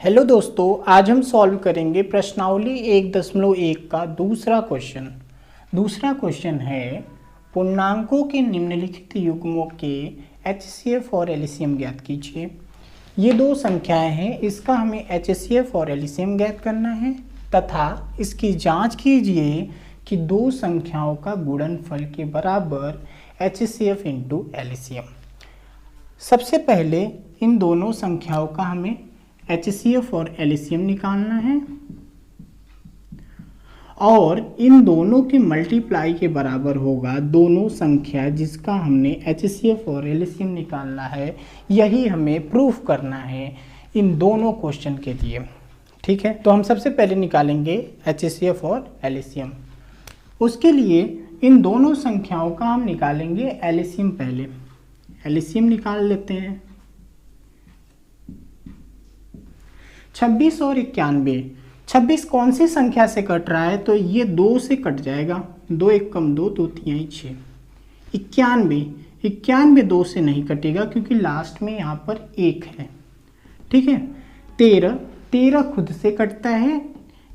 Hello दोस्तों, आज हम सॉल्व करेंगे प्रश्नावली 1.1 का दूसरा क्वेश्चन। दूसरा क्वेश्चन है पूर्णांकों के निम्नलिखित युग्मों के HCF और एलसीएम ज्ञात कीजिए। ये दो संख्याएं हैं, इसका हमें HCF और एलसीएम ज्ञात करना है तथा इसकी जांच कीजिए कि दो संख्याओं का गुणनफल के बराबर HCF इंटू एलसीएम। सबसे पहले इन दोनों संख्याओं का हमें HCF और एलसीएम निकालना है और इन दोनों के मल्टीप्लाई के बराबर होगा दोनों संख्या जिसका हमने HCF और एलसीएम निकालना है। यही हमें प्रूफ करना है इन दोनों क्वेश्चन के लिए। ठीक है, तो हम सबसे पहले निकालेंगे HCF और एलसीएम। उसके लिए इन दोनों संख्याओं का हम निकालेंगे एलसीएम। पहले एलसीएम निकाल लेते हैं। 26 और 91। 26 कौन सी संख्या से कट रहा है? तो ये 2 से कट जाएगा। 2 एक कम 2, 2 तिहाई 6। 91 2 से नहीं कटेगा क्योंकि लास्ट में यहाँ पर 1 है। ठीक है। 13 खुद से कटता है।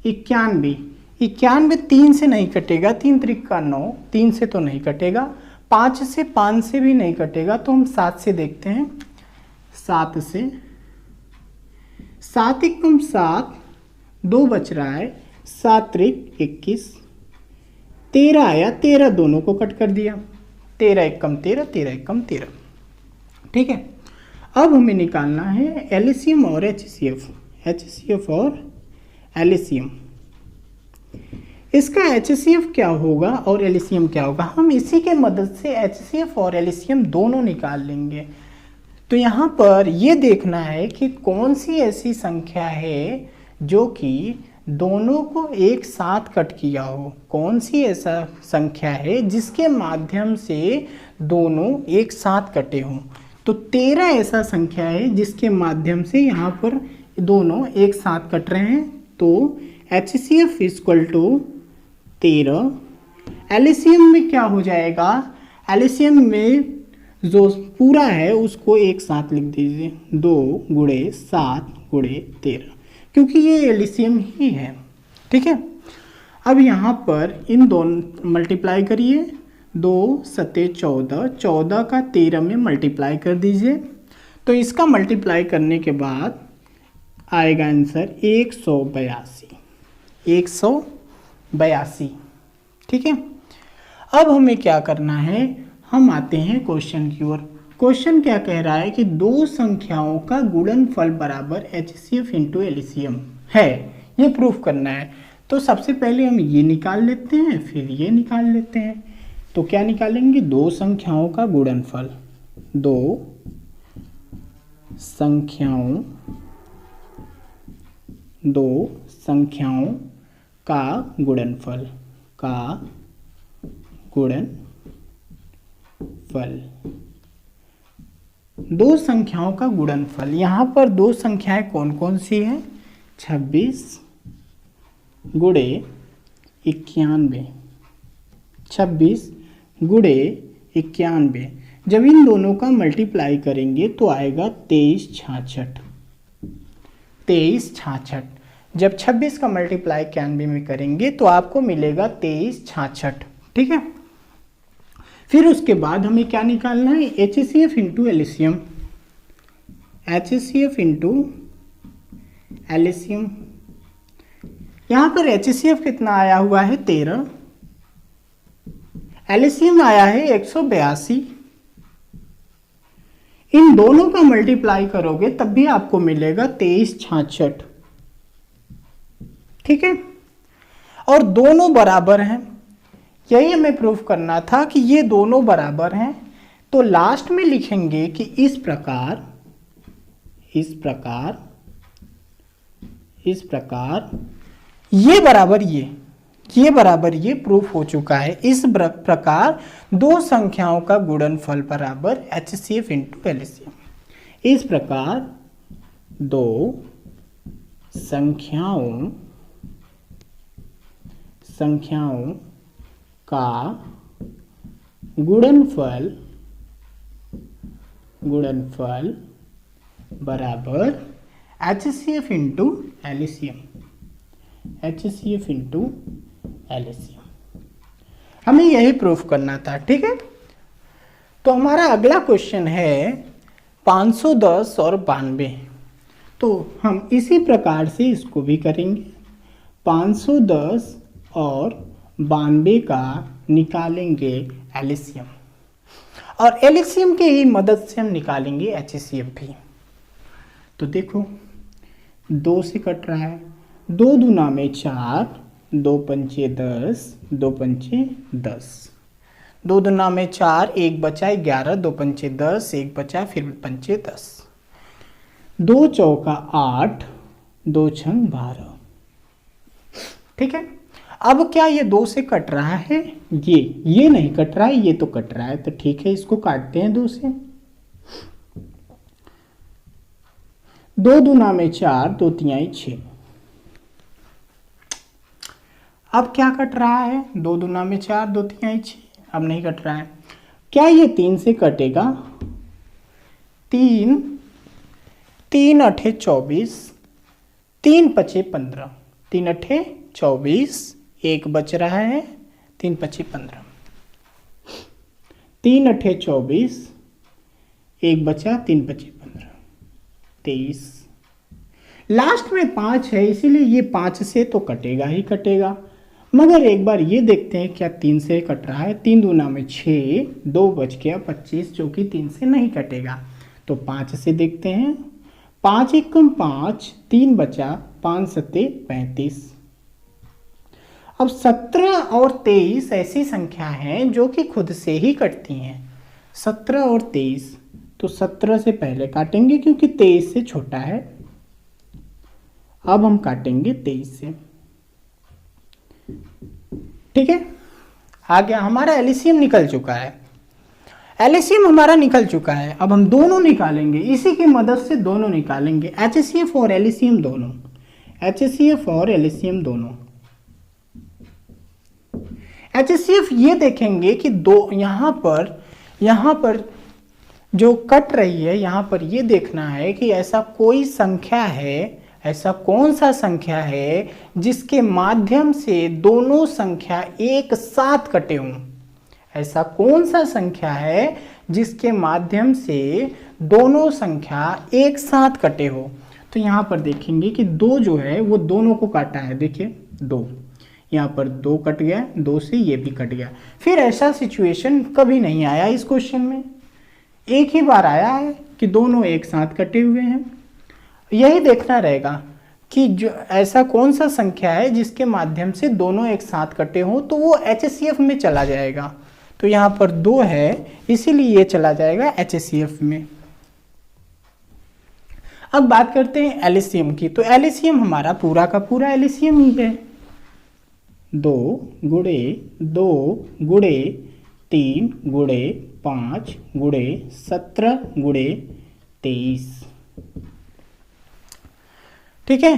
91 3 से नहीं कटेगा। 3 त्रिक 9, 3 से तो नहीं कटेगा। 5 से भी नहीं कटेगा, तो हम 7 से देखते हैं। 7 से 7 एकम 7, 2 बच रहा है। 7 त्रिक 21। 13 आया, 13 दोनों को कट कर दिया। 13 एकम 13, 13 एकम 13। ठीक है। अब हमें निकालना है एलसीएम और HCF और एलसीएम। इसका HCF क्या होगा और एलसीएम क्या होगा, हम इसी के मदद से HCF और एलसीएम दोनों निकाल लेंगे। तो यहाँ पर ये देखना है कि कौन सी ऐसी संख्या है जो कि दोनों को एक साथ कट किया हो। कौन सी ऐसा संख्या है जिसके माध्यम से दोनों एक साथ कटे हों। तो 13 ऐसा संख्या है जिसके माध्यम से यहाँ पर दोनों एक साथ कट रहे हैं। तो HCF इक्वल टू 13। एलसीएम में क्या हो जाएगा? एलसीएम में जो पूरा है उसको एक साथ लिख दीजिए। 2 × 7 × 13, क्योंकि ये एलसीएम ही है। ठीक है। अब यहाँ पर इन दोनों मल्टीप्लाई करिए। 2 7 14, 14 का 13 में मल्टीप्लाई कर दीजिए। तो इसका मल्टीप्लाई करने के बाद आएगा आंसर 182। ठीक है। अब हमें क्या करना है, हम आते हैं क्वेश्चन की ओर। क्वेश्चन क्या कह रहा है कि दो संख्याओं का गुणनफल बराबर HCF इंटू एलसीएम है, ये प्रूफ करना है। तो सबसे पहले हम ये निकाल लेते हैं, फिर ये निकाल लेते हैं। तो क्या निकालेंगे? दो संख्याओं का गुणनफल। दो संख्याओं का गुणनफल दो संख्याओं का गुणनफल। यहाँ पर दो संख्याएं कौन कौन सी हैं? 26 गुणे 91। 26 गुणे 91। जब इन दोनों का मल्टीप्लाई करेंगे तो आएगा 2366। जब 26 का मल्टीप्लाई 91 में करेंगे तो आपको मिलेगा 2366। ठीक है। फिर उसके बाद हमें क्या निकालना है? HCF into LCM. HCF into LCM. यहाँ पर HCF कितना आया हुआ है? 13। एलसीएम आया है 182। इन दोनों का मल्टीप्लाई करोगे तब भी आपको मिलेगा 2366। ठीक है। और दोनों बराबर हैं, यही हमें प्रूफ करना था कि ये दोनों बराबर हैं। तो लास्ट में लिखेंगे कि इस प्रकार ये बराबर ये प्रूफ हो चुका है। इस प्रकार दो संख्याओं का गुणनफल बराबर HCF इंटू एलसीएम। इस प्रकार दो संख्याओं का गुणनफल बराबर HCF into Elysium, HCF into Elysium, हमें यही प्रूफ करना था। ठीक है, तो हमारा अगला क्वेश्चन है 510 और 92। तो हम इसी प्रकार से इसको भी करेंगे। 510 और 92 का निकालेंगे एलिसियम, और एलिसियम के ही मदद से हम निकालेंगे HCF भी। तो देखो 2 से कट रहा है, 2 दूना में 4, 2 पंचे 10, 2 पंचे 10, 2 दूना में 4, 1 बचा 11, 2 पंचे 10, 1 बचा फिर पंचे 10, 2 चौका 8, 2 छंग 12। ठीक है, अब क्या ये 2 से कट रहा है? ये नहीं कट रहा है, ये तो कट रहा है, तो ठीक है इसको काटते हैं 2 से। 2 दूना में 4, 2 तिहाई 6। अब क्या कट रहा है? 2 दूना में 4, 2 तिहाई 6, अब नहीं कट रहा है। क्या ये 3 से कटेगा? 3, 3 अठे 24, 3 पचे 15, 3 अठे 24, 1 बच रहा है, 3 पचे 15, 3 अठे 24, 1 बचा, 3 पचे 15, 23। लास्ट में 5 है, इसीलिए ये 5 से तो कटेगा ही कटेगा, मगर एक बार ये देखते हैं क्या 3 से कट रहा है। 3 दूना में 6, 2 बच गया 25, जो कि 3 से नहीं कटेगा। तो 5 से देखते हैं, 5 एकम 5, 3 बचा, 5 सत्ते 35। अब 17 और 23 ऐसी संख्या हैं जो कि खुद से ही कटती हैं। 17 और 23, तो 17 से पहले काटेंगे क्योंकि 23 से छोटा है। अब हम काटेंगे 23 से। ठीक है, आ गया, हमारा एलिसियम निकल चुका है। एलिसियम हमारा निकल चुका है। अब हम दोनों निकालेंगे, इसी की मदद से दोनों निकालेंगे, HCF और एलिसियम दोनों, HCF और एलिसियम दोनों। HCF ये देखेंगे कि दो यहाँ पर जो कट रही है, यहाँ पर ये देखना है कि ऐसा कोई संख्या है, ऐसा कौन सा संख्या है जिसके माध्यम से दोनों संख्या एक साथ कटे हों। ऐसा कौन सा संख्या है जिसके माध्यम से दोनों संख्या एक साथ कटे हो। तो यहाँ पर देखेंगे कि 2 जो है वो दोनों को काटा है। देखिए 2, यहाँ पर 2 कट गया, 2 से ये भी कट गया। फिर ऐसा सिचुएशन कभी नहीं आया इस क्वेश्चन में, एक ही बार आया है कि दोनों एक साथ कटे हुए हैं। यही देखना रहेगा कि जो ऐसा कौन सा संख्या है जिसके माध्यम से दोनों एक साथ कटे हों, तो वो HCF में चला जाएगा। तो यहाँ पर 2 है, इसीलिए ये चला जाएगा HCF में। अब बात करते हैं एलिसियम की। तो एलिसियम हमारा पूरा का पूरा एलिसियम ही है। 2 गुणे 2 गुणे 3 गुणे 5 गुणे 17 गुणे 23। ठीक है,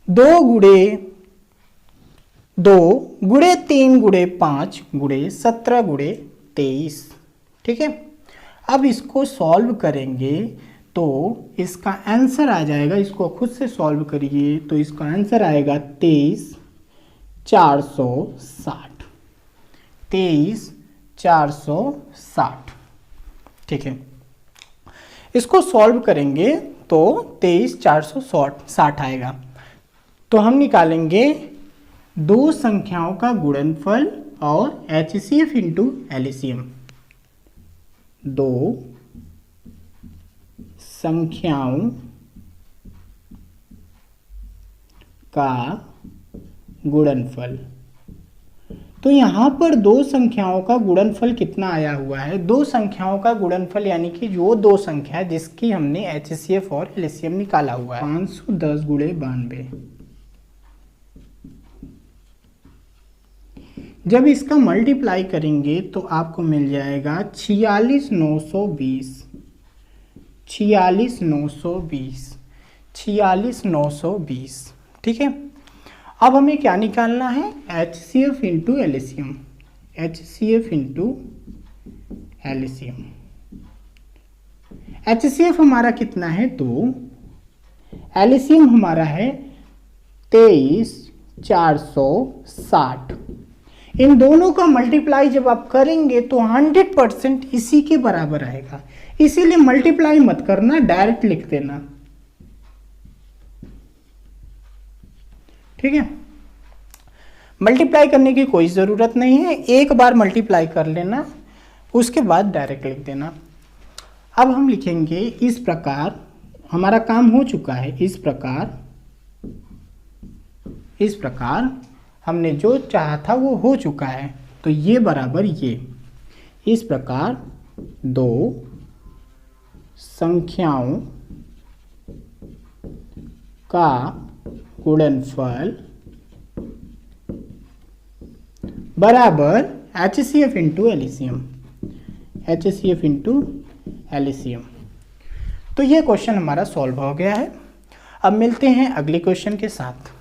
2 गुणे 2 गुणे 3 गुणे 5 गुणे 17 गुणे 23। ठीक है, अब इसको सॉल्व करेंगे तो इसका आंसर आ जाएगा, इसको खुद से सॉल्व करिए तो इसका आंसर आएगा 23,460, 23,460। ठीक है, इसको सॉल्व करेंगे तो 23,460 आएगा। तो हम निकालेंगे 2 संख्याओं का गुणनफल और HCF इंटू एलिसियम। 2 संख्याओं का गुणनफल। तो यहाँ पर 2 संख्याओं का गुणनफल कितना आया हुआ है? 2 संख्याओं का गुणनफल यानी कि जो 2 संख्या जिसकी हमने HCF और एलिसियम निकाला हुआ है। 510 गुणे 92। जब इसका मल्टीप्लाई करेंगे तो आपको मिल जाएगा 46,920, 46,920, 46,920। ठीक है, अब हमें क्या निकालना है? HCF into Elysium, HCF into Elysium. HCF हमारा कितना है? 2, एलसीएम हमारा है 23,460। इन दोनों का मल्टीप्लाई जब आप करेंगे तो 100% इसी के बराबर आएगा, इसीलिए मल्टीप्लाई मत करना, डायरेक्ट लिख देना। ठीक है, मल्टीप्लाई करने की कोई ज़रूरत नहीं है, एक बार मल्टीप्लाई कर लेना, उसके बाद डायरेक्ट लिख देना। अब हम लिखेंगे इस प्रकार, हमारा काम हो चुका है, इस प्रकार हमने जो चाहा था वो हो चुका है, तो ये बराबर ये, इस प्रकार दो संख्याओं का गुणनफल बराबर HCF into LCM, HCF into LCM. तो ये क्वेश्चन हमारा सॉल्व हो गया है। अब मिलते हैं अगले क्वेश्चन के साथ।